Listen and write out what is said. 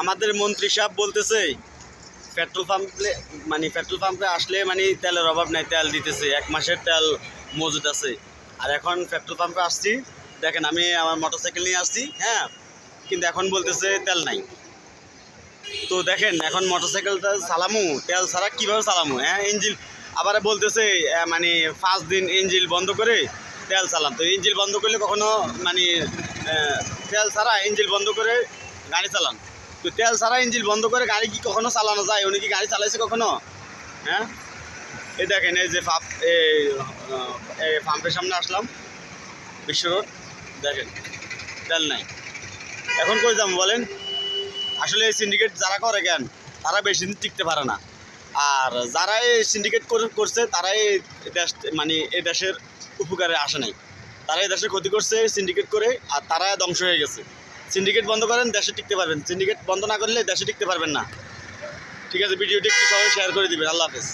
আমাদের মন্ত্রী সাহেব বলতেছে পেট্রোল পাম্পে আসলে তেলের অভাব নাই, তেল দিতেছে, 1 মাসের তেল মজুদ আছে। আর এখন পেট্রোল পাম্পে আসছি, দেখেন আমি আমার মোটরসাইকেল নিয়ে আসছি, হ্যাঁ, কিন্তু এখন বলতেছে তেল নাই। তো দেখেন এখন মোটরসাইকেলটা চালামু তেল ছাড়া কীভাবে চালামু? হ্যাঁ, ইঞ্জিন আবার বলতেছে 5 দিন ইঞ্জিন বন্ধ করে তেল চালান। তো ইঞ্জিন বন্ধ করলে কখনো তেল ছাড়া ইঞ্জিন বন্ধ করে গাড়ি চালান। তো তেল ছাড়া ইঞ্জিন বন্ধ করে গাড়ি কি কখনো চালানো যায়? উনি কি গাড়ি চালাইছে কখনো? হ্যাঁ, এই দেখেন এই যে পাম্পের সামনে আসলাম, বিশ্ব রোড, দেখেন তেল নাই। এখন কই যাবো বলেন? আসলে এই সিন্ডিকেট যারা করে জ্ঞান তারা বেশি দিন টিকতে পারে না। আর যারা এই সিন্ডিকেট করছে তারাই দেশ এই দেশের উপকারে আসে নাই, তারা এই দেশের ক্ষতি করছে সিন্ডিকেট করে, আর তারা ধ্বংস হয়ে গেছে। সিন্ডিকেট বন্ধ করেন, দেশে টিকতে পারবেন। সিন্ডিকেট বন্ধ না করলে দেশে টিকতে পারবেন না। ঠিক আছে, ভিডিওটি একটু সবাই শেয়ার করে দিবেন। আল্লাহ হাফেজ।